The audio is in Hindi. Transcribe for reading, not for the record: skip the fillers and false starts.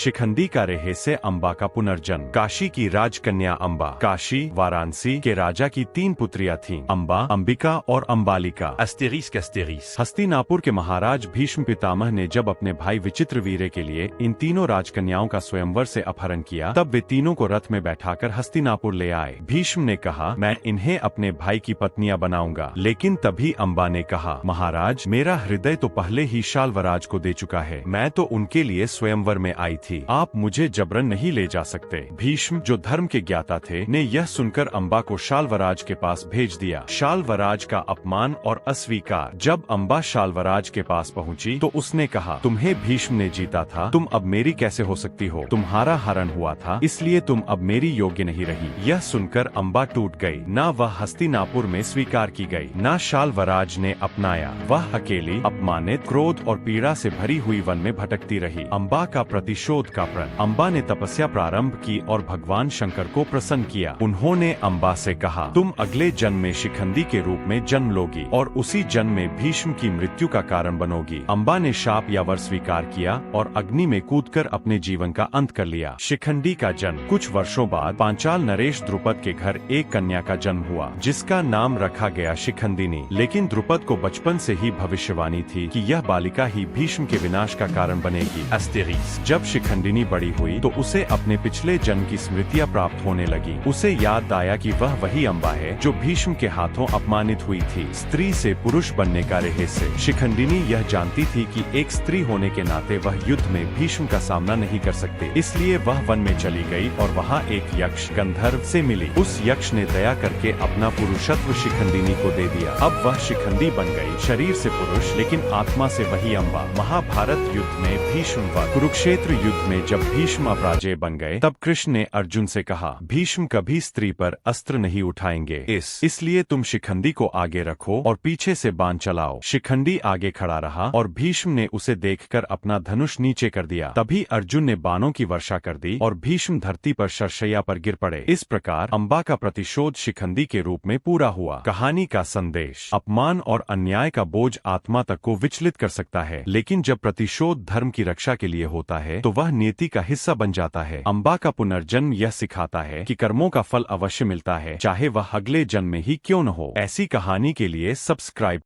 शिखंडी का रहस्य, अम्बा का पुनर्जन्म। काशी की राजकन्या अम्बा। काशी वाराणसी के राजा की 3 पुत्रियां थीं, अम्बा, अंबिका और अम्बालिका। Astérix Astérix। हस्तिनापुर के महाराज भीष्म पितामह ने जब अपने भाई विचित्रवीर्य के लिए इन तीनों राजकन्याओं का स्वयंवर से अपहरण किया, तब वे तीनों को रथ में बैठाकर हस्तिनापुर ले आए। भीष्म ने कहा, मैं इन्हें अपने भाई की पत्नियां बनाऊंगा। लेकिन तभी अम्बा ने कहा, महाराज, मेरा हृदय तो पहले ही शाल्वराज को दे चुका है। मैं तो उनके लिए स्वयंवर में आई थी, आप मुझे जबरन नहीं ले जा सकते। भीष्म, जो धर्म के ज्ञाता थे, ने यह सुनकर अम्बा को शाल्वराज के पास भेज दिया। शाल्वराज का अपमान और अस्वीकार। जब अम्बा शाल्वराज के पास पहुंची तो उसने कहा, तुम्हें भीष्म ने जीता था, तुम अब मेरी कैसे हो सकती हो? तुम्हारा हरण हुआ था, इसलिए तुम अब मेरी योग्य नहीं रही। यह सुनकर अम्बा टूट गई। न वह हस्तिनापुर में स्वीकार की गई, न शाल्वराज ने अपनाया। वह अकेली, अपमानित, क्रोध और पीड़ा से भरी हुई वन में भटकती रही। अम्बा का प्रतिशोध का प्रण। अम्बा ने तपस्या प्रारंभ की और भगवान शंकर को प्रसन्न किया। उन्होंने अम्बा से कहा, तुम अगले जन्म में शिखंडी के रूप में जन्म लोगी और उसी जन्म में भीष्म की मृत्यु का कारण बनोगी। अम्बा ने शाप या वर स्वीकार किया और अग्नि में कूदकर अपने जीवन का अंत कर लिया। शिखंडी का जन्म। कुछ वर्षों बाद पांचाल नरेश द्रुपद के घर एक कन्या का जन्म हुआ, जिसका नाम रखा गया शिखंडिनी। लेकिन द्रुपद को बचपन से ही भविष्यवाणी थी कि यह बालिका ही भीष्म के विनाश का कारण बनेगी। Astérix। जब शिखंडिनी बड़ी हुई तो उसे अपने पिछले जन्म की स्मृतियां प्राप्त होने लगी। उसे याद आया कि वह वही अम्बा है जो भीष्म के हाथों अपमानित हुई थी। स्त्री से पुरुष बनने का रहस्य। शिखंडिनी यह जानती थी कि एक स्त्री होने के नाते वह युद्ध में भीष्म का सामना नहीं कर सकती, इसलिए वह वन में चली गई और वहाँ एक यक्ष गंधर्व से मिली। उस यक्ष ने दया करके अपना पुरुषत्व शिखंडिनी को दे दिया। अब वह शिखंडी बन गई, शरीर से पुरुष लेकिन आत्मा से वही अम्बा। महाभारत युद्ध में भीष्म वध। कुरुक्षेत्र युद्ध में जब भीष्म अपराजय बन गए, तब कृष्ण ने अर्जुन से कहा, भीष्म कभी स्त्री पर अस्त्र नहीं उठाएंगे, इसलिए तुम शिखंडी को आगे रखो और पीछे से बाण चलाओ। शिखंडी आगे खड़ा रहा और भीष्म ने उसे देखकर अपना धनुष नीचे कर दिया। तभी अर्जुन ने बाणों की वर्षा कर दी और भीष्म धरती पर शरशैया पर गिर पड़े। इस प्रकार अम्बा का प्रतिशोध शिखंडी के रूप में पूरा हुआ। कहानी का संदेश। अपमान और अन्याय का बोझ आत्मा तक को विचलित कर सकता है, लेकिन जब प्रतिशोध धर्म की रक्षा के लिए होता है तो वह नियति का हिस्सा बन जाता है। अम्बा का पुनर्जन्म यह सिखाता है कि कर्मों का फल अवश्य मिलता है, चाहे वह अगले जन्म में ही क्यों न हो। ऐसी कहानी के लिए सब्सक्राइब